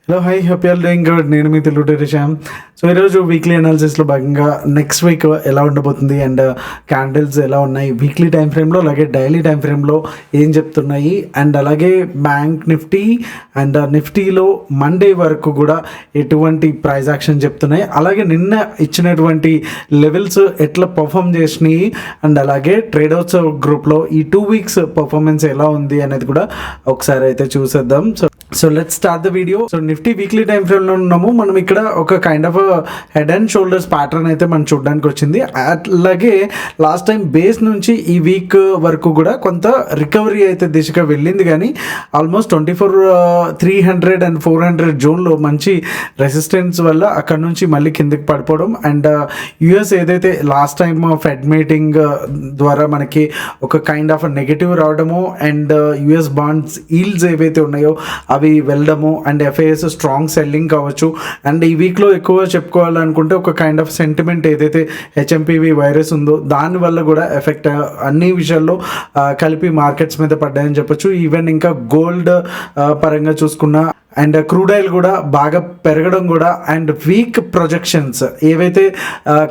Hello hi happy all doing good. నేను మీ Telugu Shyam. So ఈరోజు weekly అనాలిసిస్లో భాగంగా నెక్స్ట్ వీక్ ఎలా ఉండబోతుంది అండ్ క్యాండిల్స్ ఎలా ఉన్నాయి వీక్లీ టైం ఫ్రేమ్లో, అలాగే డైలీ టైం ఫ్రేమ్లో ఏం చెప్తున్నాయి, అండ్ అలాగే బ్యాంక్ నిఫ్టీ అండ్ నిఫ్టీలో మండే వరకు కూడా ఎటువంటి ప్రైస్ యాక్షన్ చెప్తున్నాయి, అలాగే నిన్న ఇచ్చినటువంటి లెవెల్స్ ఎట్లా పర్ఫామ్ చేసినాయి, అండ్ అలాగే ట్రేడర్స్ గ్రూప్లో ఈ 2 weeks పర్ఫార్మెన్స్ ఎలా ఉంది అనేది కూడా ఒకసారి అయితే చూసేద్దాం. So let's start the video. So Nifty weekly time ఫ్రేమ్లో ఉన్నాము మనం. ఇక్కడ ఒక kind of head and shoulders pattern అయితే మనం చూడడానికి వచ్చింది. అలాగే లాస్ట్ టైం బేస్ నుంచి ఈ వీక్ వరకు కూడా కొంత రికవరీ అయితే దిశగా వెళ్ళింది, కానీ ఆల్మోస్ట్ 300 and 400 జోన్లో మంచి రెసిస్టెన్స్ వల్ల అక్కడ నుంచి మళ్ళీ కిందకి పడిపోవడం, అండ్ యుఎస్ ఏదైతే లాస్ట్ టైం ఫెడ్ మీటింగ్ ద్వారా మనకి ఒక కైండ్ ఆఫ్ నెగటివ్ రావడము, అండ్ యుఎస్ బాండ్స్ ఈల్డ్స్ ఏవైతే ఉన్నాయో అవి వెళ్ళడము, అండ్ ఎఫ్ఐఎస్ స్ట్రాంగ్ సెల్లింగ్ కావచ్చు. అండ్ ఈ వీక్లో ఎక్కువ చెప్పుకోవాలనుకుంటే ఒక కైండ్ ఆఫ్ సెంటిమెంట్ ఏదైతే హెచ్ఎంపివి వైరస్ ఉందో దానివల్ల కూడా ఎఫెక్ట్ అన్ని విషయాల్లో కలిపి మార్కెట్స్ మీద పడ్డాయని చెప్పొచ్చు. ఈవెన్ ఇంకా గోల్డ్ పరంగా చూసుకున్న అండ్ క్రూడ్ ఆయిల్ కూడా బాగా పెరగడం కూడా, అండ్ వీక్ ప్రొజెక్షన్స్ ఏవైతే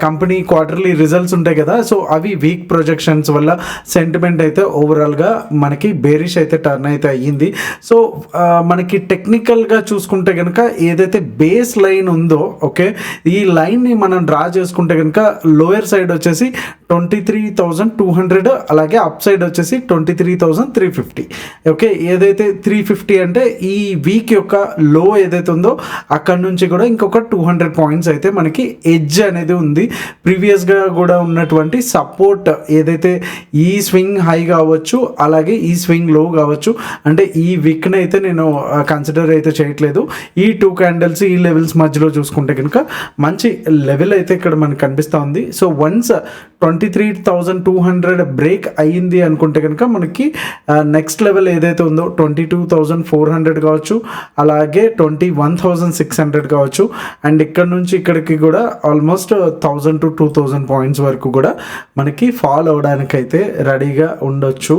కంపెనీ క్వార్టర్లీ రిజల్ట్స్ ఉంటాయి కదా, సో అవి వీక్ ప్రొజెక్షన్స్ వల్ల సెంటిమెంట్ అయితే ఓవరాల్గా మనకి బేరిష్ అయితే టర్న్ అయితే అయ్యింది. సో మనకి టెక్నికల్గా చూసుకుంటే కనుక ఏదైతే బేస్ లైన్ ఉందో, ఓకే, ఈ లైన్ని మనం డ్రా చేసుకుంటే కనుక లోయర్ సైడ్ వచ్చేసి 23,200, అలాగే అప్ సైడ్ వచ్చేసి 23,350. ఓకే, ఏదైతే 350 అంటే ఈ వీక్ యొక్క లో ఏదైతే ఉందో అక్కడ నుంచి కూడా ఇంకొక 200 పాయింట్స్ అయితే మనకి ఎడ్జ్ అనేది ఉంది. ప్రీవియస్గా కూడా ఉన్నటువంటి సపోర్ట్ ఏదైతే ఈ స్వింగ్ హై కావచ్చు, అలాగే ఈ స్వింగ్ లో కావచ్చు, అంటే ఈ వీక్ని అయితే నేను కన్సిడర్ అయితే చేయట్లేదు. ఈ 2 క్యాండిల్స్ ఈ లెవెల్స్ మధ్యలో చూసుకుంటే కనుక మంచి లెవెల్ అయితే ఇక్కడ మనకు కనిపిస్తూ ఉంది. సో వన్స్ 23,200 బ్రేక్ అయ్యింది అనుకుంటే కనుక మనకి నెక్స్ట్ లెవెల్ ఏదైతే ఉందో 22,400 కావచ్చు, అలాగే 21,600 కావచ్చు, అండ్ ఇక్కడ నుంచి ఇక్కడికి కూడా ఆల్మోస్ట్ 1,000 to 2,000 పాయింట్స్ వరకు కూడా మనకి ఫాల్ అవడానికి అయితే రెడీగా ఉండొచ్చు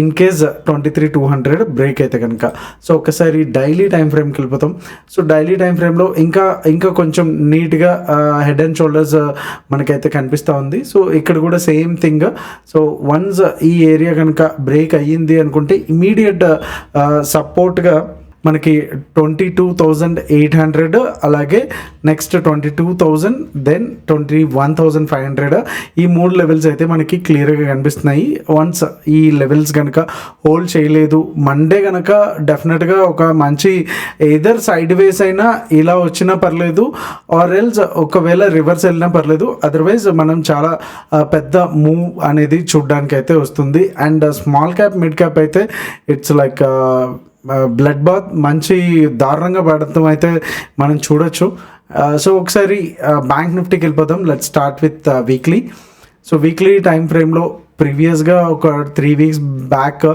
ఇన్ కేస్ 23,200 బ్రేక్ అయితే కనుక. సో ఒకసారి డైలీ టైం ఫ్రేమ్కి వెళ్ళిపోతాం. సో డైలీ టైం ఫ్రేమ్లో ఇంకా కొంచెం నీట్గా హెడ్ అండ్ షోల్డర్స్ మనకైతే కనిపిస్తూ ఉంది. సో ఇక్కడ కూడా సేమ్ థింగ్. సో వన్స్ ఈ ఏరియా కనుక బ్రేక్ అయ్యింది అనుకుంటే ఇమీడియట్ సపోర్ట్గా మనకి 22,800, అలాగే నెక్స్ట్ 22,000, దెన్ 21,500, ఈ 3 లెవెల్స్ అయితే మనకి క్లియర్గా కనిపిస్తున్నాయి. వన్స్ ఈ లెవెల్స్ కనుక హోల్డ్ చేయలేదు మండే కనుక డెఫినెట్గా ఒక మంచి ఎయిదర్ సైడ్ వేస్ అయినా ఇలా వచ్చినా పర్లేదు, ఆర్ ఎల్స్ ఒకవేళ రివర్స్ వెళ్ళినా పర్లేదు, అదర్వైజ్ మనం చాలా పెద్ద మూవ్ అనేది చూడడానికి అయితే వస్తుంది. And small cap mid cap అయితే ఇట్స్ లైక్ బ్లడ్ బాత్ మంచి దారుణంగా పడటం అయితే మనం చూడొచ్చు. సో ఒకసారి బ్యాంక్ నిఫ్టీకి వెళ్ళిపోదాం. Let's start with weekly. So weekly time ఫ్రేమ్లో ప్రీవియస్గా ఒక 3 weeks బ్యాక్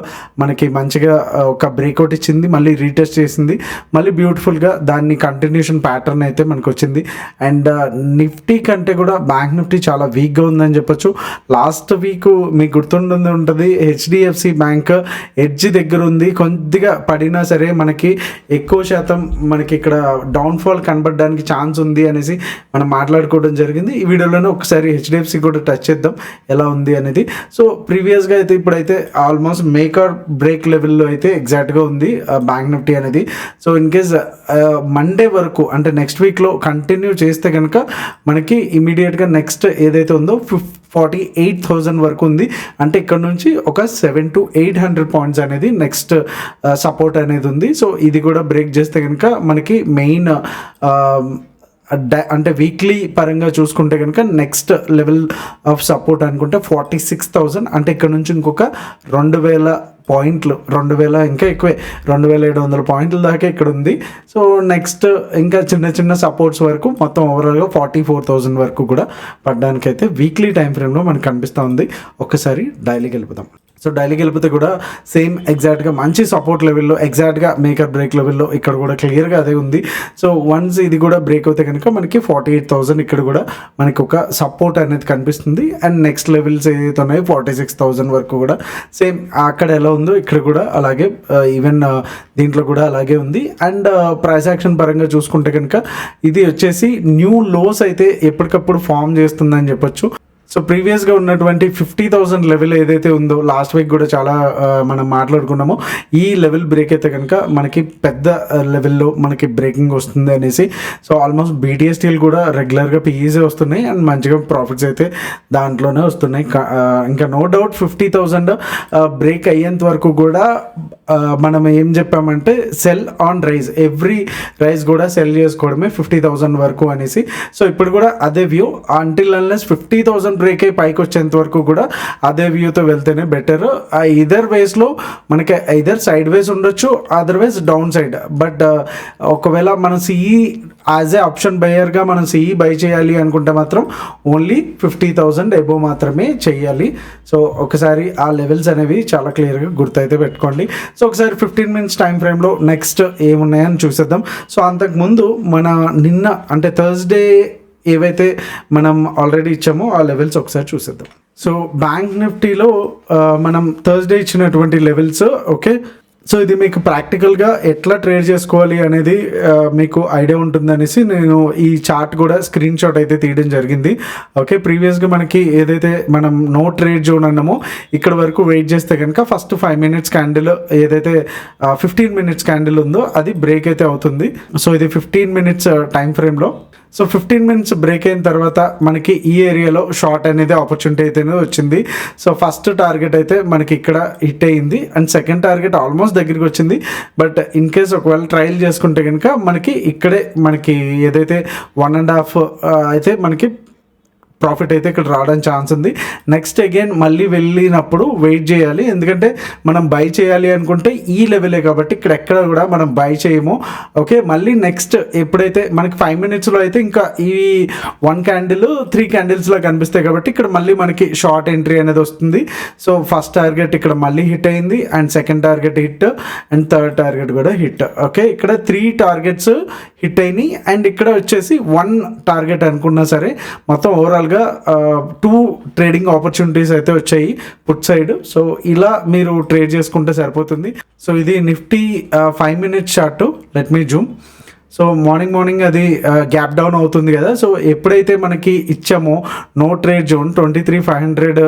మనకి మంచిగా ఒక బ్రేక్అవుట్ ఇచ్చింది, మళ్ళీ రీటెస్ట్ చేసింది, మళ్ళీ బ్యూటిఫుల్గా దాన్ని కంటిన్యూషన్ ప్యాటర్న్ అయితే మనకు వచ్చింది. అండ్ నిఫ్టీ కంటే కూడా బ్యాంక్ నిఫ్టీ చాలా వీక్గా ఉందని చెప్పొచ్చు. లాస్ట్ వీక్ మీకు ఉంటుంది హెచ్డిఎఫ్సి బ్యాంక్ ఎడ్జ్ దగ్గర ఉంది, కొద్దిగా పడినా సరే మనకి ఎక్కువ శాతం మనకి ఇక్కడ డౌన్ఫాల్ కనబడడానికి ఛాన్స్ ఉంది అనేసి మనం మాట్లాడుకోవడం జరిగింది. ఈ వీడియోలోనే ఒకసారి హెచ్డిఎఫ్సి కూడా టచ్ చేద్దాం ఎలా ఉంది అనేది. సో ప్రీవియస్గా అయితే ఇప్పుడైతే ఆల్మోస్ట్ మేక్ ఆర్ బ్రేక్ లెవెల్లో అయితే ఎగ్జాక్ట్గా ఉంది బ్యాంక్ నిఫ్టీ అనేది. సో ఇన్ కేస్ మండే వరకు అంటే నెక్స్ట్ వీక్లో కంటిన్యూ చేస్తే కనుక మనకి ఇమీడియట్గా నెక్స్ట్ ఏదైతే ఉందో 48,000 వరకు ఉంది. అంటే ఇక్కడ నుంచి ఒక 700 to 800 పాయింట్స్ అనేది నెక్స్ట్ సపోర్ట్ అనేది ఉంది. సో ఇది కూడా బ్రేక్ చేస్తే కనుక మనకి మెయిన్ అంటే వీక్లీ పరంగా చూసుకుంటే కనుక నెక్స్ట్ లెవెల్ ఆఫ్ సపోర్ట్ అనుకుంటే 46,000, అంటే ఇక్కడ నుంచి ఇంకొక 2,000 పాయింట్లు, 2,000 ఇంకా ఎక్కువే, 2,700 పాయింట్ల దాకా ఇక్కడ ఉంది. సో నెక్స్ట్ ఇంకా చిన్న సపోర్ట్స్ వరకు మొత్తం ఓవరాల్గా 44,000 వరకు కూడా పడడానికైతే వీక్లీ టైం ఫ్రేమ్లో మనకు కనిపిస్తూ ఉంది. ఒక్కసారి డైలీకి వెళ్ళిపోతాం. సో డైలీకి వెళ్ళిపోతే కూడా సేమ్ ఎగ్జాక్ట్గా మంచి సపోర్ట్ లెవెల్లో ఎగ్జాక్ట్గా మేకర్ బ్రేక్ లెవెల్లో ఇక్కడ కూడా క్లియర్గా అదే ఉంది. సో వన్స్ ఇది కూడా బ్రేక్ అవుతే కనుక మనకి 48,000 ఇక్కడ కూడా మనకి ఒక సపోర్ట్ అనేది కనిపిస్తుంది. అండ్ నెక్స్ట్ లెవెల్స్ ఏదైతే ఉన్నాయో 46,000 వరకు కూడా సేమ్ అక్కడ ఎలా ఉందో ఇక్కడ కూడా అలాగే ఈవెన్ దీంట్లో కూడా అలాగే ఉంది. అండ్ ప్రైస్ యాక్షన్ పరంగా చూసుకుంటే కనుక ఇది వచ్చేసి న్యూ లోస్ అయితే ఎప్పటికప్పుడు ఫామ్ చేస్తుందని చెప్పొచ్చు. సో ప్రీవియస్గా ఉన్నటువంటి 50,000 లెవెల్ ఏదైతే ఉందో లాస్ట్ వీక్ కూడా చాలా మనం మాట్లాడుకున్నామో ఈ లెవెల్ బ్రేక్ అయితే కనుక మనకి పెద్ద లెవెల్లో మనకి బ్రేకింగ్ వస్తుంది అనేసి. సో ఆల్మోస్ట్ BTSTL కూడా రెగ్యులర్గా పీఈసే వస్తున్నాయి అండ్ మంచిగా ప్రాఫిట్స్ అయితే దాంట్లోనే వస్తున్నాయి. ఇంకా నో డౌట్ 50,000 బ్రేక్ అయ్యేంత వరకు కూడా మనం ఏం చెప్పామంటే sell on rise, every rise కూడా సెల్ చేసుకోవడమే 50,000 వరకు అనేసి. సో ఇప్పుడు కూడా అదే వ్యూ అంటిల్ అన్లెస్ 50,000 బ్రేక్ అయ్యి పైకి వచ్చేంత వరకు కూడా అదే వ్యూతో వెళ్తేనే బెటర్. ఇదర్ వేస్లో మనకి ఐదర్ సైడ్ వేస్ ఉండొచ్చు, అదర్వైజ్ డౌన్ సైడ్. బట్ ఒకవేళ మనం సిఈ యాజ్ ఏ ఆప్షన్ బయర్గా మనం సిఈ బై చేయాలి అనుకుంటే మాత్రం ఓన్లీ 50,000 ఎబో మాత్రమే చేయాలి. సో ఒకసారి ఆ లెవెల్స్ అనేవి చాలా క్లియర్గా గుర్తయితే పెట్టుకోండి. సో ఒకసారి 15 minutes టైం ఫ్రేమ్లో నెక్స్ట్ ఏమున్నాయని చూసేద్దాం. సో అంతకుముందు మన నిన్న అంటే థర్స్డే ఏవైతే మనం ఆల్రెడీ ఇచ్చామో ఆ లెవెల్స్ ఒకసారి చూసేద్దాం. సో బ్యాంక్ నిఫ్టీలో మనం థర్స్డే ఇచ్చినటువంటి లెవెల్స్ ఓకే. సో ఇది మీకు ప్రాక్టికల్గా ఎట్లా ట్రేడ్ చేసుకోవాలి అనేది మీకు ఐడియా ఉంటుందనేసి నేను ఈ చార్ట్ కూడా స్క్రీన్ షాట్ అయితే తీయడం జరిగింది. ఓకే, ప్రీవియస్గా మనకి ఏదైతే మనం నో ట్రేడ్ జోన్ అన్నామో ఇక్కడ వరకు వెయిట్ చేస్తే కనుక ఫస్ట్ 5 minutes క్యాండిల్ ఏదైతే 15 minutes క్యాండిల్ ఉందో అది బ్రేక్ అయితే అవుతుంది. సో ఇది 15 minutes టైం ఫ్రేమ్లో. సో 15 minutes బ్రేక్ అయిన తర్వాత మనకి ఈ ఏరియాలో షార్ట్ అనేది ఆపర్చునిటీ అయితేనే వచ్చింది. సో ఫస్ట్ టార్గెట్ అయితే మనకి ఇక్కడ హిట్ అయ్యింది అండ్ సెకండ్ టార్గెట్ ఆల్మోస్ట్ దగ్గరికి వచ్చింది. బట్ ఇన్ కేస్ ఒకవేళ ట్రయల్ చేసుకుంటే కనుక మనకి ఇక్కడే మనకి ఏదైతే 1.5 అయితే మనకి ప్రాఫిట్ అయితే ఇక్కడ రావడానికి ఛాన్స్ ఉంది. నెక్స్ట్ అగైన్ మళ్ళీ వెళ్ళినప్పుడు వెయిట్ చేయాలి, ఎందుకంటే మనం బై చేయాలి అనుకుంటే ఈ లెవెలే కాబట్టి ఇక్కడ ఎక్కడ కూడా మనం బై చేయము. ఓకే, మళ్ళీ నెక్స్ట్ ఎప్పుడైతే మనకి 5 minutesలో అయితే ఇంకా ఈ 1 candle 3 candlesలా కనిపిస్తాయి కాబట్టి ఇక్కడ మళ్ళీ మనకి షార్ట్ ఎంట్రీ అనేది వస్తుంది. సో ఫస్ట్ టార్గెట్ ఇక్కడ మళ్ళీ హిట్ అయింది and second target hit and third target కూడా హిట్. ఓకే, ఇక్కడ 3 targets హిట్ అయినాయి అండ్ ఇక్కడ వచ్చేసి 1 టార్గెట్ అనుకున్నా సరే మొత్తం ఓవరాల్ 2 ట్రేడింగ్ ఆపర్చునిటీస్ అయితే వచ్చాయి పుట్ సైడ్. సో ఇలా మీరు ట్రేడ్ చేసుకుంటే సరిపోతుంది. సో ఇది Nifty 5 minutes chart. Let me Zoom. So morning అది గ్యాప్ డౌన్ అవుతుంది కదా. సో ఎప్పుడైతే మనకి ఇచ్చామో నో ట్రేడ్ జోన్ 23,500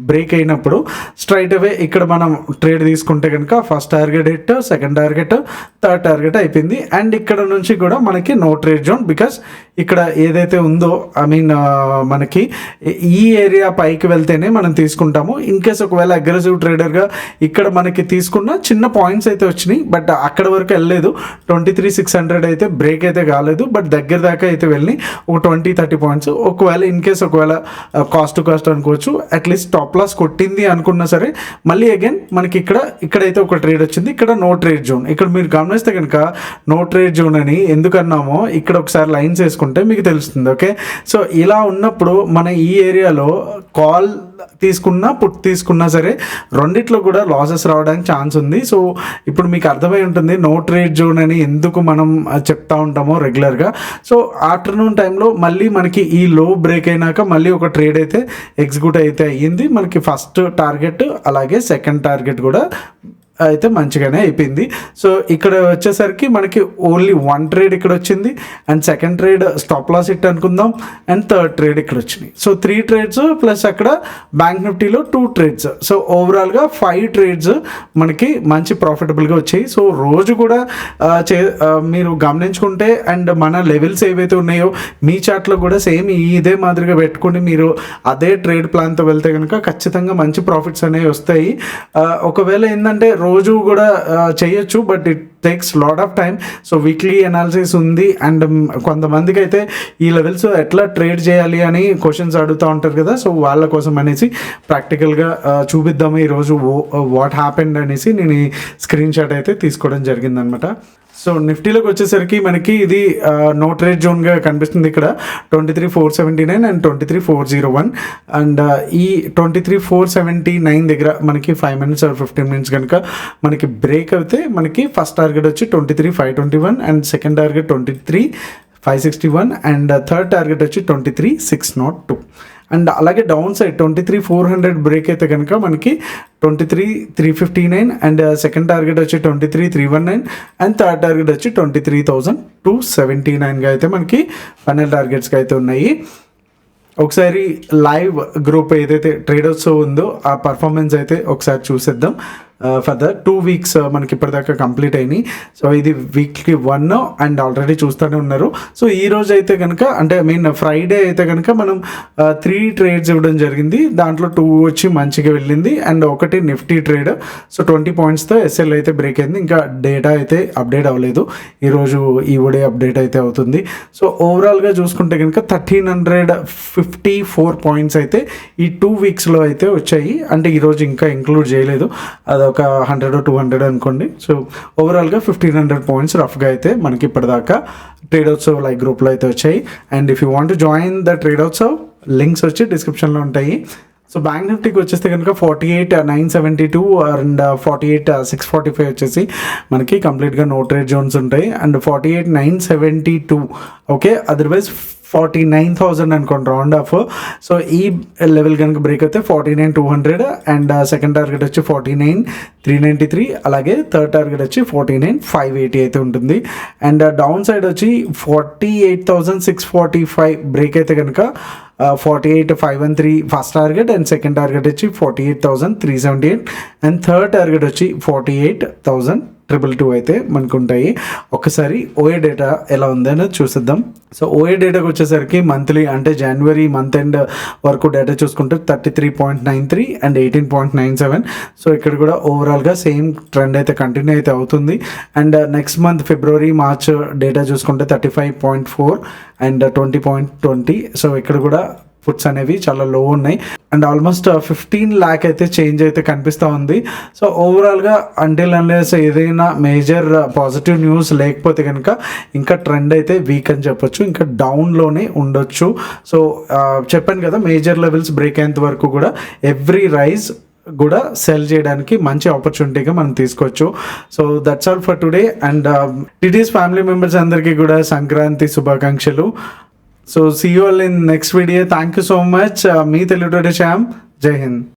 బ్రేక్ అయినప్పుడు స్ట్రైట్ అవే ఇక్కడ మనం ట్రేడ్ తీసుకుంటే కనుక first target hit, second target, third target అయిపోయింది. అండ్ ఇక్కడ నుంచి కూడా మనకి నో ట్రేడ్ జోన్, బికాస్ ఇక్కడ ఏదైతే ఉందో మనకి ఈ ఏరియా పైకి వెళ్తేనే మనం తీసుకుంటాము. ఇన్ కేస్ ఒకవేళ అగ్రెసివ్ ట్రేడర్గా ఇక్కడ మనకి తీసుకున్న చిన్న పాయింట్స్ అయితే వచ్చినాయి, బట్ అక్కడ వరకు వెళ్ళలేదు. 23,600 అయితే బ్రేక్ అయితే కాలేదు, బట్ దగ్గర దాకా అయితే వెళ్ళి ఒక 20-30 పాయింట్స్. ఒకవేళ ఇన్ కేస్ ఒకవేళ కాస్ట్ టు కాస్ట్ అనుకోవచ్చు, అట్లీస్ట్ టాప్ లాస్ కొట్టింది అనుకున్నా సరే మళ్ళీ అగైన్ మనకి ఇక్కడైతే ఒక ట్రేడ్ వచ్చింది, ఇక్కడ నో ట్రేడ్ జోన్. ఇక్కడ మీరు గమనిస్తే కనుక నో ట్రేడ్ జోన్ అని ఎందుకన్నామో ఇక్కడ ఒకసారి లైన్స్ వేసుకుంటే మీకు తెలుస్తుంది. ఓకే, సో ఇలా ఉన్నప్పుడు మన ఈ ఏరియాలో కాల్ తీసుకున్నా పుట్ తీసుకున్నా సరే రెండిట్లో కూడా లాసెస్ రావడానికి ఛాన్స్ ఉంది. సో ఇప్పుడు మీకు అర్థమై ఉంటుంది నో ట్రేడ్ జోన్ అని ఎందుకు మనం చెప్తా ఉంటామో రెగ్యులర్గా. సో ఆఫ్టర్నూన్ టైంలో మళ్ళీ మనకి ఈ లో బ్రేక్ అయినాక మళ్ళీ ఒక ట్రేడ్ అయితే ఎగ్జిక్యూట్ అయితే అయ్యింది. మనకి ఫస్ట్ టార్గెట్ అలాగే సెకండ్ టార్గెట్ కూడా అయితే మంచిగానే అయిపోయింది. సో ఇక్కడ వచ్చేసరికి మనకి ఓన్లీ 1 ట్రేడ్ ఇక్కడ వచ్చింది and second trade stop loss hit అనుకుందాం అండ్ థర్డ్ ట్రేడ్ ఇక్కడ వచ్చినాయి. సో 3 trades ప్లస్ అక్కడ బ్యాంక్ నిఫ్టీలో 2 trades. సో ఓవరాల్గా 5 trades మనకి మంచి ప్రాఫిటబుల్గా వచ్చాయి. సో రోజు కూడా మీరు గమనించుకుంటే అండ్ మన లెవెల్స్ ఏవైతే ఉన్నాయో మీ చార్ట్లో కూడా సేమ్ ఇదే మాదిరిగా పెట్టుకుని మీరు అదే ట్రేడ్ ప్లాన్తో వెళ్తే కనుక ఖచ్చితంగా మంచి ప్రాఫిట్స్ అనేవి వస్తాయి. ఒకవేళ ఏంటంటే రోజు కూడా చేయొచ్చు, but it takes lot of time. So weekly analysis ఉంది అండ్ కొంతమందికి అయితే ఈ లెవెల్స్ ఎట్లా ట్రేడ్ చేయాలి అని క్వశ్చన్స్ అడుగుతూ ఉంటారు కదా. సో వాళ్ళ కోసం అనేసి ప్రాక్టికల్గా చూపిద్దాము ఈరోజు వాట్ హ్యాపెండ్ అనేసి నేను ఈ స్క్రీన్ షాట్ అయితే తీసుకోవడం జరిగిందనమాట. సో నిఫ్టీలోకి వచ్చేసరికి మనకి ఇది నో ట్రేడ్ జోన్గా కనిపిస్తుంది ఇక్కడ 23,479 అండ్ 23,401 అండ్ ఈ 23,479 దగ్గర మనకి 5 minutes or 15 minutes కనుక మనకి బ్రేక్ అయితే మనకి ఫస్ట్ టార్గెట్ వచ్చి 23,521 and second target 23,561 and third target వచ్చి 23,602 అండ్ అలాగే డౌన్ సైడ్ 23,400 బ్రేక్ అయితే కనుక మనకి 23,359 అండ్ సెకండ్ టార్గెట్ వచ్చి 23,319 అండ్ థర్డ్ టార్గెట్ వచ్చి 23,279గా అయితే మనకి ఫైనల్ టార్గెట్స్కి అయితే ఉన్నాయి. ఒకసారి లైవ్ గ్రూప్ ఏదైతే ట్రేడర్స్ ఉందో ఆ పర్ఫార్మెన్స్ అయితే ఒకసారి చూసేద్దాం. ఫర్ ద 2 weeks మనకి ఇప్పటిదాకా కంప్లీట్ అయినాయి. సో ఇది వీక్లీ 1 అండ్ ఆల్రెడీ చూస్తూనే ఉన్నారు. సో ఈ రోజు అయితే కనుక అంటే ఫ్రైడే అయితే కనుక మనం 3 trades ఇవ్వడం జరిగింది. దాంట్లో 2 వచ్చి మంచిగా వెళ్ళింది అండ్ ఒకటి నిఫ్టీ ట్రేడ్. సో 20 pointsతో ఎస్ఎల్ అయితే బ్రేక్ అయింది. ఇంకా డేటా అయితే అప్డేట్ అవ్వలేదు. ఈరోజు ఈవిడే అప్డేట్ అయితే అవుతుంది. సో ఓవరాల్గా చూసుకుంటే కనుక 1,354 points అయితే ఈ 2 weeksలో అయితే వచ్చాయి. అంటే ఈరోజు ఇంకా ఇంక్లూడ్ చేయలేదు, అదొక 100 or 200 అనుకోండి. సో ఓవరాల్గా 1,500 points రఫ్గా అయితే మనకి ఇప్పటిదాకా ట్రేడౌట్సవ్ లైక్ గ్రూప్లో అయితే వచ్చాయి. And if you want to join the ట్రేడౌట్సవ్ లింక్స్ వచ్చి డిస్క్రిప్షన్లో ఉంటాయి. సో బ్యాంక్ నిఫ్టీకి వచ్చేస్తే కనుక 48,972 అండ్ 48,645 వచ్చేసి మనకి కంప్లీట్గా నో ట్రేడ్ జోన్స్ ఉంటాయి. అండ్ 48,972 ఓకే, అదర్వైజ్ 49,000 అనుకోండి రౌండ్ ఆఫ్. సో ఈ లెవెల్ కనుక బ్రేక్ అయితే 49,200 అండ్ సెకండ్ టార్గెట్ వచ్చి 49,393 అలాగే థర్డ్ టార్గెట్ వచ్చి 49,580 అయితే ఉంటుంది. అండ్ డౌన్ సైడ్ వచ్చి 48,645 బ్రేక్ అయితే కనుక 48,513 first target and second target వచ్చి 48,378 అండ్ థర్డ్ టార్గెట్ వచ్చి 48,222 అయితే మనకు ఉంటాయి. ఒకసారి ఓఏ డేటా ఎలా ఉందని చూసిద్దాం. సో ఓఏ డేటాకి వచ్చేసరికి మంత్లీ అంటే జనవరి మంత్ ఎండ్ వరకు డేటా చూసుకుంటే 33.93 అండ్ 18.97. సో ఇక్కడ కూడా ఓవరాల్గా సేమ్ ట్రెండ్ అయితే కంటిన్యూ అయితే అవుతుంది. And next month February March data చూసుకుంటే 35.4 అండ్ 20.20. సో ఇక్కడ కూడా పుట్స్ అనేవి చాలా లో ఉన్నాయి అండ్ ఆల్మోస్ట్ 15 lakh అయితే చేంజ్ అయితే కనిపిస్తూ ఉంది. సో ఓవరాల్గా అంటిల్ అన్లెస్ ఏదైనా మేజర్ పాజిటివ్ న్యూస్ లేకపోతే కనుక ఇంకా ట్రెండ్ అయితే వీక్ అని చెప్పొచ్చు, ఇంకా డౌన్లోనే ఉండొచ్చు. సో చెప్పాను కదా, మేజర్ లెవెల్స్ బ్రేక్ అయ్యేంత వరకు కూడా ఎవ్రీ రైజ్ కూడా సెల్ చేయడానికి మంచి ఆపర్చునిటీగా మనం తీసుకోవచ్చు. So that's all for today. And టిటీస్ ఫ్యామిలీ మెంబర్స్ అందరికీ కూడా సంక్రాంతి శుభాకాంక్షలు. So see you all in next video. Thank you so much. Me Telugu Today Shyam. Jai Hind.